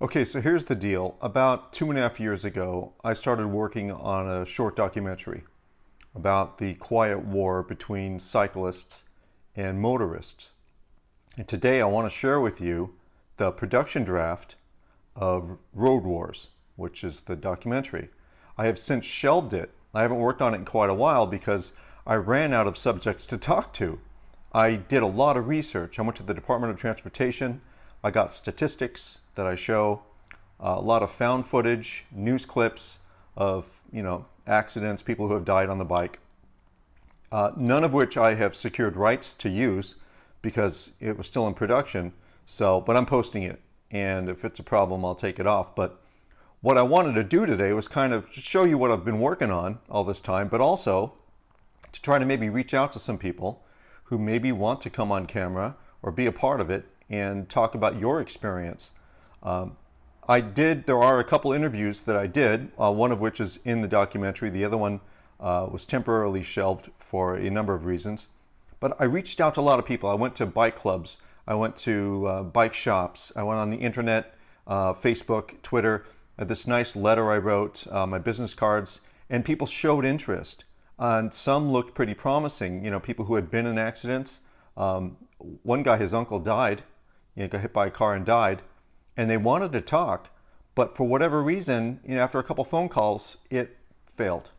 Okay, so here's the deal. About 2.5 years ago, I started working on a short documentary about the quiet war between cyclists and motorists. And today I want to share with you the production draft of Road Wars, which is the documentary. I have since shelved it. I haven't worked on it in quite a while because I ran out of subjects to talk to. I did a lot of research. I went to the Department of Transportation. I got statistics that I show, a lot of found footage, news clips of accidents, people who have died on the bike. None of which I have secured rights to use because it was still in production. But I'm posting it, and if it's a problem, I'll take it off. But what I wanted to do today was kind of show you what I've been working on all this time, but also to try to maybe reach out to some people who maybe want to come on camera or be a part of it and talk about your experience. There are a couple interviews that I did, one of which is in the documentary. The other one was temporarily shelved for a number of reasons. But I reached out to a lot of people. I went to bike clubs. I went to bike shops. I went on the internet, Facebook, Twitter, this nice letter I wrote, my business cards, and people showed interest. And some looked pretty promising, people who had been in accidents. One guy, his uncle died, got hit by a car and died, and they wanted to talk, but for whatever reason, after a couple phone calls, it failed.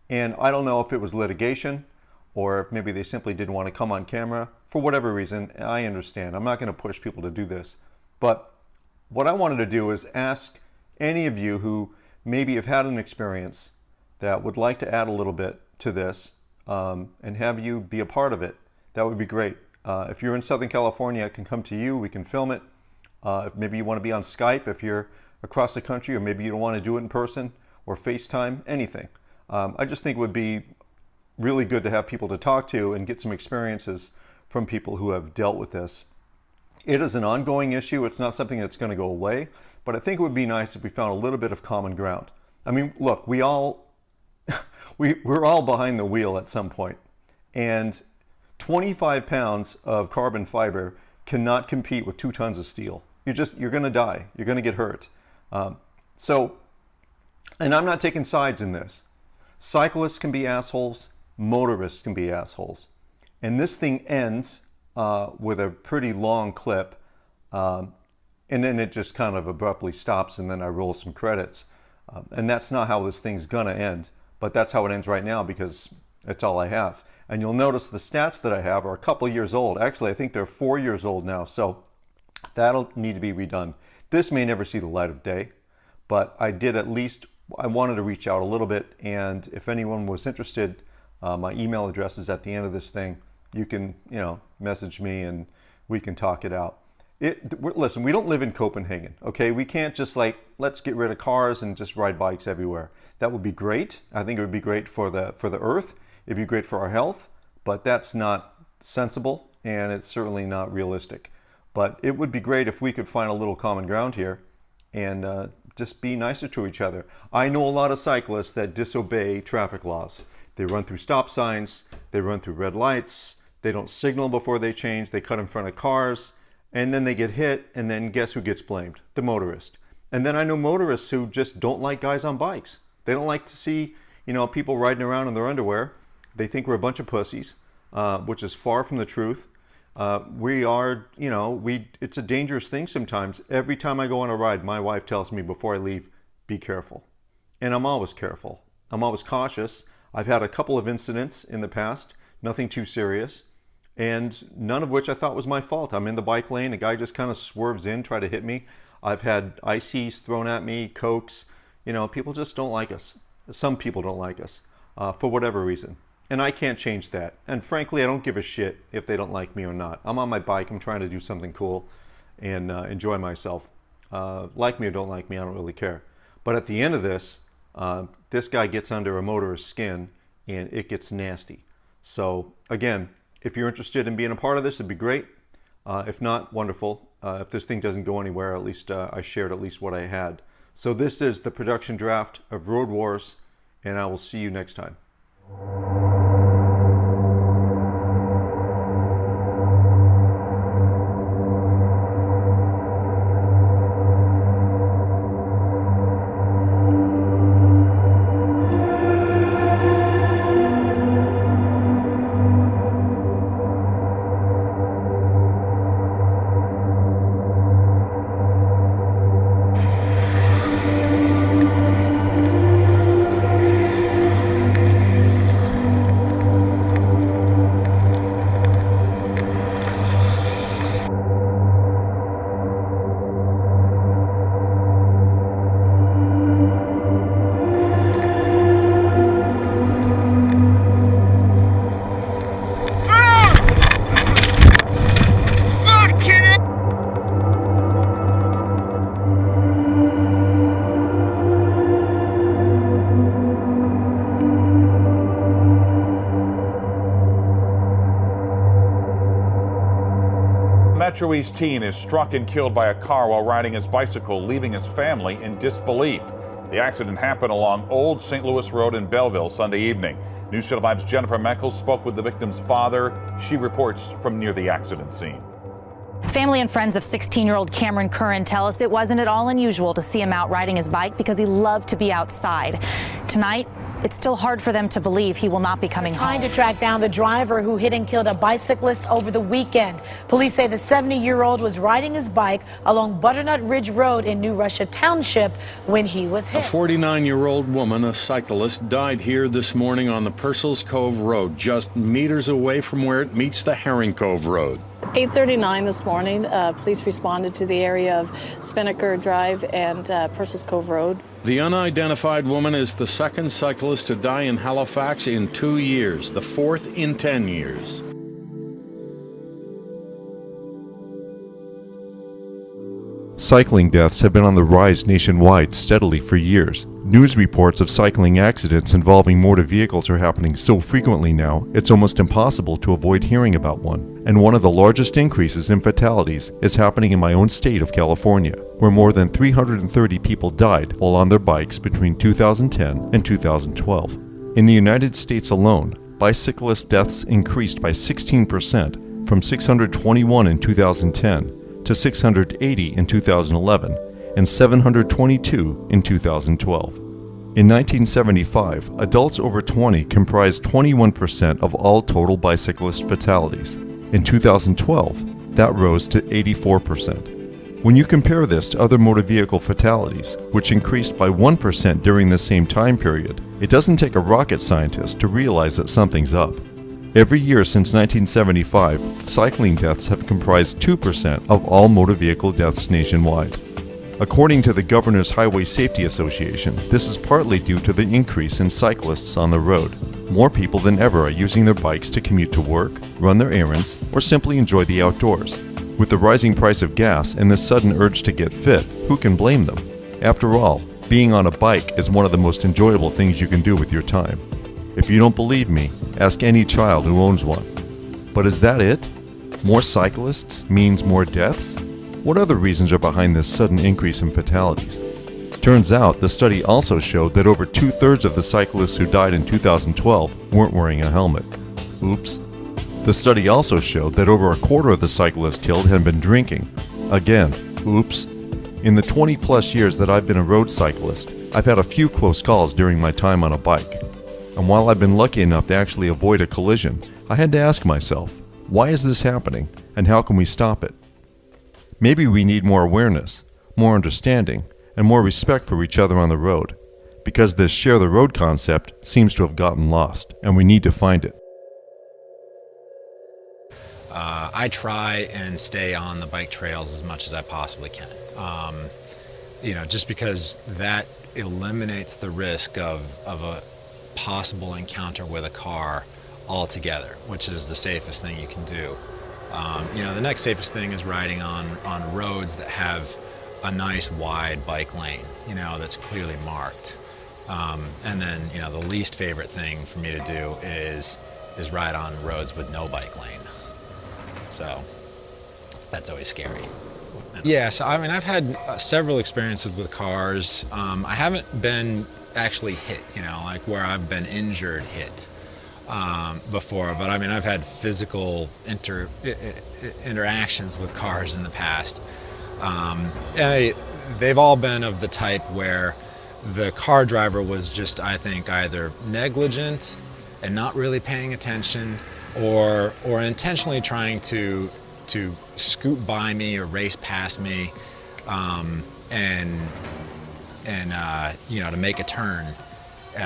And I don't know if it was litigation or if maybe they simply didn't want to come on camera. For whatever reason, I understand. I'm not going to push people to do this. But what I wanted to do is ask any of you who maybe have had an experience that would like to add a little bit to this and have you be a part of it. That would be great. If you're in Southern California, I can come to you, we can film it. If maybe you want to be on Skype, if you're across the country, or maybe you don't want to do it in person, or FaceTime, anything. I just think it would be really good to have people to talk to and get some experiences from people who have dealt with this. It is an ongoing issue. It's not something that's going to go away, but I think it would be nice if we found a little bit of common ground. I mean, look, we're all behind the wheel at some point, and 25 pounds of carbon fiber cannot compete with 2 tons of steel. You're going to die. You're going to get hurt. And I'm not taking sides in this. Cyclists can be assholes. Motorists can be assholes. And this thing ends with a pretty long clip, and then it just kind of abruptly stops, and then I roll some credits. And that's not how this thing's going to end, but that's how it ends right now because that's all I have. And you'll notice the stats that I have are a couple years old. Actually, I think they're 4 years old now, so that'll need to be redone. This may never see the light of day, but I wanted to reach out a little bit, and if anyone was interested, my email address is at the end of this thing. You can, message me and we can talk it out. Listen, we don't live in Copenhagen, okay? We can't just let's get rid of cars and just ride bikes everywhere. That would be great. I think it would be great for the earth. It'd be great for our health, but that's not sensible and it's certainly not realistic. But it would be great if we could find a little common ground here and just be nicer to each other. I know a lot of cyclists that disobey traffic laws. They run through stop signs, they run through red lights, they don't signal before they change, they cut in front of cars, and then they get hit, and then guess who gets blamed? The motorist. And then I know motorists who just don't like guys on bikes. They don't like to see, people riding around in their underwear. They think we're a bunch of pussies, which is far from the truth. It's a dangerous thing sometimes. Every time I go on a ride, my wife tells me before I leave, be careful. And I'm always careful. I'm always cautious. I've had a couple of incidents in the past, nothing too serious, and none of which I thought was my fault. I'm in the bike lane, a guy just kind of swerves in, try to hit me. I've had ICs thrown at me, Cokes. People just don't like us. Some people don't like us for whatever reason. And I can't change that. And frankly, I don't give a shit if they don't like me or not. I'm on my bike, I'm trying to do something cool and enjoy myself. Like me or don't like me, I don't really care. But at the end of this, this guy gets under a motorist's skin and it gets nasty. So again, if you're interested in being a part of this, it'd be great. If not, wonderful. If this thing doesn't go anywhere, at least I shared at least what I had. So this is the production draft of Road Wars, and I will see you next time. Metro East teen is struck and killed by a car while riding his bicycle, leaving his family in disbelief. The accident happened along Old St. Louis Road in Belleville Sunday evening. News Channel 5's Jennifer Meckles spoke with the victim's father. She reports from near the accident scene. Family and friends of 16-year-old Cameron Curran tell us it wasn't at all unusual to see him out riding his bike because he loved to be outside. Tonight, it's still hard for them to believe he will not be coming home. Trying to track down the driver who hit and killed a bicyclist over the weekend. Police say the 70-year-old was riding his bike along Butternut Ridge Road in New Russia Township when he was hit. A 49-year-old woman, a cyclist, died here this morning on the Purcell's Cove Road, just meters away from where it meets the Herring Cove Road. 8:39 this morning, police responded to the area of Spinnaker Drive and Purcell's Cove Road. The unidentified woman is the second cyclist to die in Halifax in 2 years, the fourth in 10 years. Cycling deaths have been on the rise nationwide steadily for years. News reports of cycling accidents involving motor vehicles are happening so frequently now, it's almost impossible to avoid hearing about one. And one of the largest increases in fatalities is happening in my own state of California, where more than 330 people died while on their bikes between 2010 and 2012. In the United States alone, bicyclist deaths increased by 16% from 621 in 2010 to 680 in 2011 and 722 in 2012. In 1975, adults over 20 comprised 21% of all total bicyclist fatalities. In 2012, that rose to 84%. When you compare this to other motor vehicle fatalities, which increased by 1% during the same time period, it doesn't take a rocket scientist to realize that something's up. Every year since 1975, cycling deaths have comprised 2% of all motor vehicle deaths nationwide. According to the Governor's Highway Safety Association, this is partly due to the increase in cyclists on the road. More people than ever are using their bikes to commute to work, run their errands, or simply enjoy the outdoors. With the rising price of gas and the sudden urge to get fit, who can blame them? After all, being on a bike is one of the most enjoyable things you can do with your time. If you don't believe me, ask any child who owns one. But is that it? More cyclists means more deaths? What other reasons are behind this sudden increase in fatalities? Turns out, the study also showed that over 2/3 of the cyclists who died in 2012 weren't wearing a helmet. Oops. The study also showed that over a quarter of the cyclists killed had been drinking. Again, oops. In the 20+ years that I've been a road cyclist, I've had a few close calls during my time on a bike. And while I've been lucky enough to actually avoid a collision, I had to ask myself, why is this happening, and how can we stop it? Maybe we need more awareness, more understanding, and more respect for each other on the road, because this share the road concept seems to have gotten lost, and we need to find it. I try and stay on the bike trails as much as I possibly can. Just because that eliminates the risk of a possible encounter with a car altogether, which is the safest thing you can do. The next safest thing is riding on roads that have a nice wide bike lane, that's clearly marked. And then, the least favorite thing for me to do is ride on roads with no bike lane. So that's always scary. Yeah, so I've had several experiences with cars. I haven't been actually hit, like where I've been injured hit before, but I've had physical interactions with cars in the past. And they've all been of the type where the car driver was just, I think, either negligent and not really paying attention, or intentionally trying to scoot by me or race past me, to make a turn,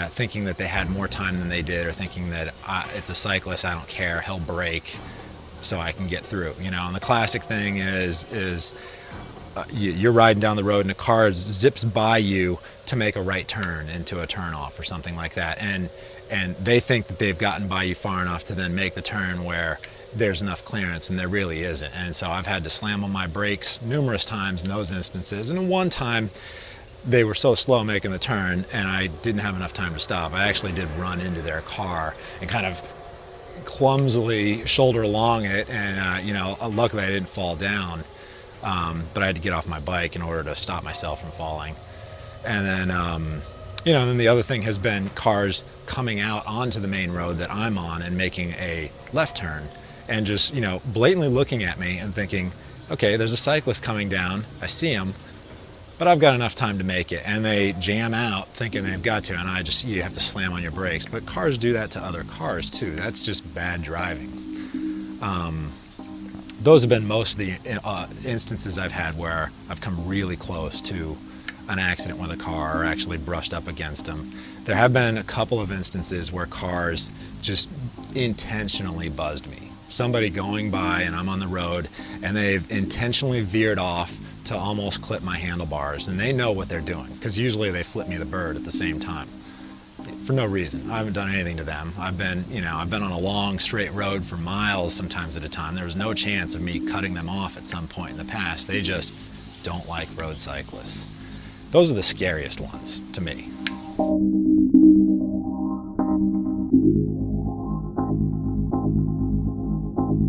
thinking that they had more time than they did, or thinking that it's a cyclist, I don't care, he'll brake so I can get through. And the classic thing is you're riding down the road and a car zips by you to make a right turn into a turnoff or something like that, and they think that they've gotten by you far enough to then make the turn where there's enough clearance, and there really isn't. And so I've had to slam on my brakes numerous times in those instances. And one time they were so slow making the turn and I didn't have enough time to stop. I actually did run into their car and kind of clumsily shoulder along it, and luckily I didn't fall down, but I had to get off my bike in order to stop myself from falling. And then then the other thing has been cars coming out onto the main road that I'm on and making a left turn and just blatantly looking at me and thinking, okay, there's a cyclist coming down, I see him, but I've got enough time to make it. And they jam out thinking they've got to, and you have to slam on your brakes. But cars do that to other cars too. That's just bad driving. Those have been most of the instances I've had where I've come really close to an accident with a car or actually brushed up against them. There have been a couple of instances where cars just intentionally buzzed me. Somebody going by and I'm on the road and they've intentionally veered off to almost clip my handlebars, and they know what they're doing because usually they flip me the bird at the same time for no reason. I haven't done anything to them. I've been on a long straight road for miles sometimes at a time. There was no chance of me cutting them off at some point in the past. They just don't like road cyclists. Those are the scariest ones to me.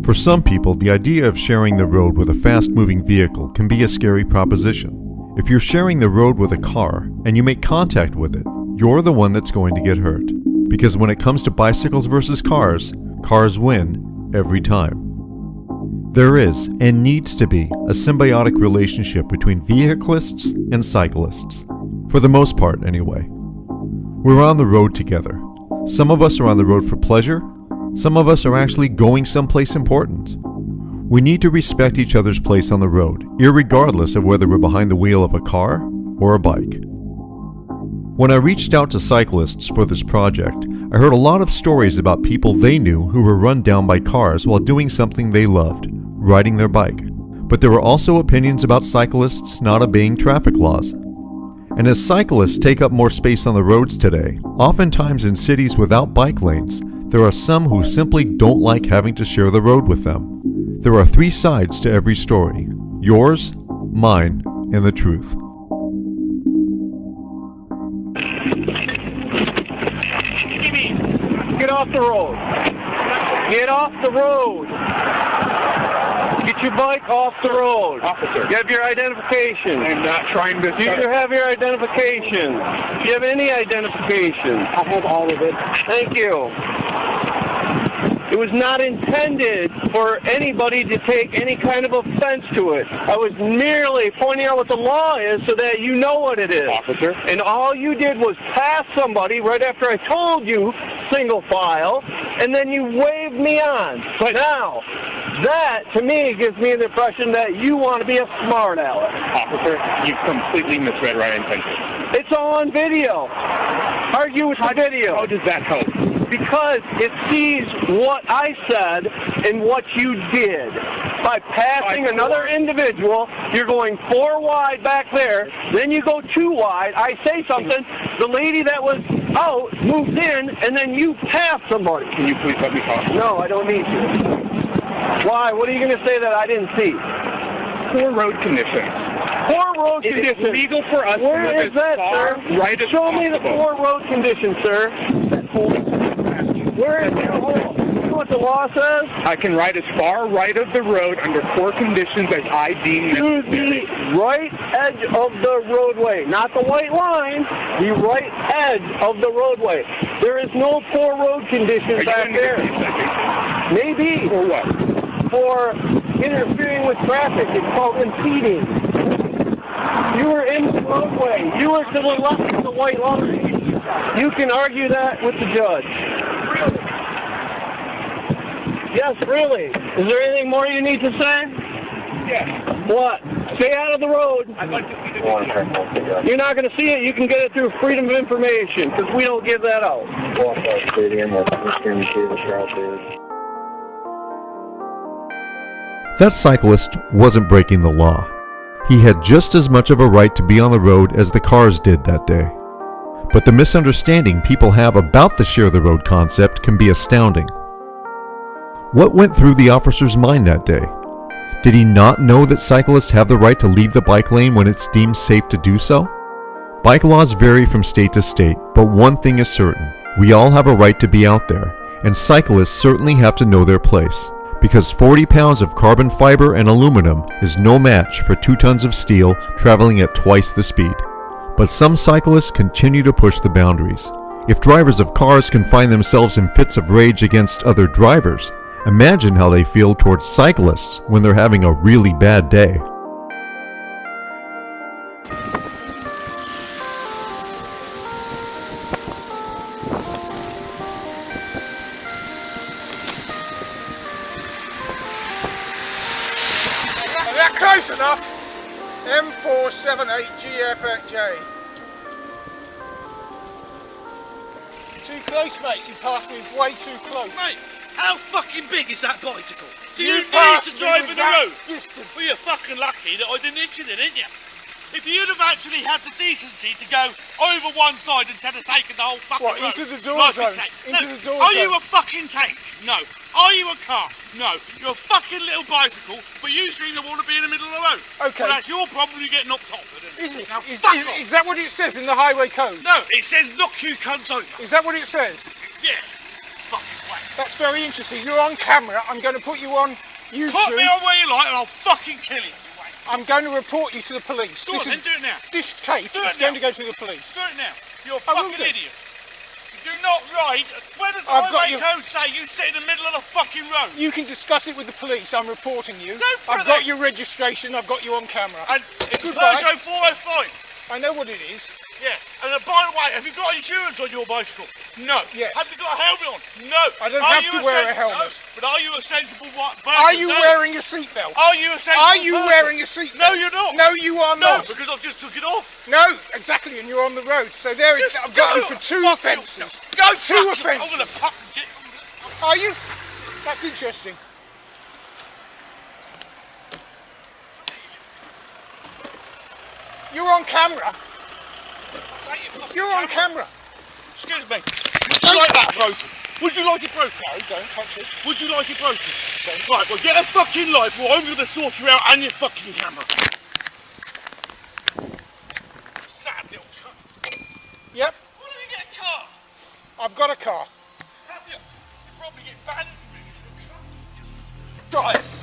For some people, the idea of sharing the road with a fast-moving vehicle can be a scary proposition. If you're sharing the road with a car and you make contact with it, you're the one that's going to get hurt. Because when it comes to bicycles versus cars, cars win every time. There is, and needs to be, a symbiotic relationship between vehiclists and cyclists. For the most part, anyway. We're on the road together. Some of us are on the road for pleasure. Some of us are actually going someplace important. We need to respect each other's place on the road, irregardless of whether we're behind the wheel of a car or a bike. When I reached out to cyclists for this project, I heard a lot of stories about people they knew who were run down by cars while doing something they loved, riding their bike. But there were also opinions about cyclists not obeying traffic laws. And as cyclists take up more space on the roads today, oftentimes in cities without bike lanes, there are some who simply don't like having to share the road with them. There are three sides to every story: yours, mine, and the truth. Get off the road. Get off the road. Get your bike off the road. Officer. You have your identification. I'm not trying to... Do you have your identification? Do you have any identification? I have all of it. Thank you. It was not intended for anybody to take any kind of offense to it. I was merely pointing out what the law is so that you know what it is. Officer. And all you did was pass somebody right after I told you single file, and then you waved me on. But now, that to me gives me the impression that you want to be a smart aleck. Officer, you've completely misread my intention. It's all on video. Argue with the video. How does that help? Because it sees what I said and what you did. By passing another individual, you're going 4 wide back there, then you go 2 wide, I say something, the lady that was out moves in, and then you pass somebody. Can you please let me talk? No, I don't need to. Why? What are you going to say that I didn't see? Poor road conditions. Poor road It conditions. is legal for us Where to is that, sir? right as Show me the possible. poor road conditions, sir. Where is your hole? You know what the law says? I can ride as far right of the road under poor conditions as I deem To necessary. the right edge of the roadway, not the white line, the right edge of the roadway. There is no poor road conditions Are you back going to there. give me a second? Maybe For what? for interfering with traffic. It's called impeding. You were in the roadway. You were to the left of the white line. You can argue that with the judge. Really? Yes, really. Is there anything more you need to say? Yes. What? Stay out of the road. I'd like to see the video. You're not going to see it. You can get it through Freedom of Information because we don't give that out. That cyclist wasn't breaking the law. He had just as much of a right to be on the road as the cars did that day. But the misunderstanding people have about the share the road concept can be astounding. What went through the officer's mind that day? Did he not know that cyclists have the right to leave the bike lane when it's deemed safe to do so? Bike laws vary from state to state, but one thing is certain: we all have a right to be out there, and cyclists certainly have to know their place, because 40 pounds of carbon fiber and aluminum is no match for 2 tons of steel traveling at twice the speed. But some cyclists continue to push the boundaries. If drivers of cars can find themselves in fits of rage against other drivers, imagine how they feel towards cyclists when they're having a really bad day. Is that close enough? M478GFJ. Too close, mate. You passed me way too close. Mate, how fucking big is that bicycle? Do you need passed to me drive with in the that road? distance. Well, you're fucking lucky that I didn't hit you then, didn't you? If you'd have actually had the decency to go over one side instead of taking the whole fucking What, road. into the door like zone? a tank. Into No. the door Are zone? you a fucking tank? No. Are you a car? No. You're a fucking little bicycle, but you seem to want to be in the middle of the road. Okay. Well, that's your problem, you get knocked off. Is it? Now, Is fuck off. that what it says in the highway code? No, it says knock you cunts over. Is that what it says? Yeah. Fucking way. That's very interesting. You're on camera. I'm going to put you on YouTube. Put me on where you like and I'll fucking kill you. I'm going to report you to the police. Go on, then do it now. This tape Do is it going now. to go to the police. Do it now. You're a I will fucking do. idiot. You do not ride. Where does I've got highway you- code say you sit in the middle of the fucking road? You can discuss it with the police. I'm reporting you. Go for I've it got then. your registration. I've got you on camera. And it's a Goodbye. Peugeot 405. I know what it is. Yeah. And by the way, have you got insurance on your bicycle? No. Yes. Have you got a helmet on? No. I don't Are have you to wear a sen- helmet. No. But are you a sensible person? Are you No. wearing a seatbelt? Are you a sensible Are you person? wearing a seatbelt? No, you're not. No, you are No, not. because I've just took it off. No, exactly, and you're on the road. So there it's. Just I've got you go. for 2 Fuck offences. yourself. Go Two fuck yourself. offences. I'm gonna fucking get. Are you? That's interesting. You're on camera. Take your fucking You're on camera. Excuse me. Would you like that broken? Would you like it broken? No, don't touch it. Would you like it broken? Right, well get a fucking life or I'm gonna sort you out and your fucking camera. Sad little cunt. Yep, Why don't you get a car? I've got a car. Have you? You probably get banned from it. Drive.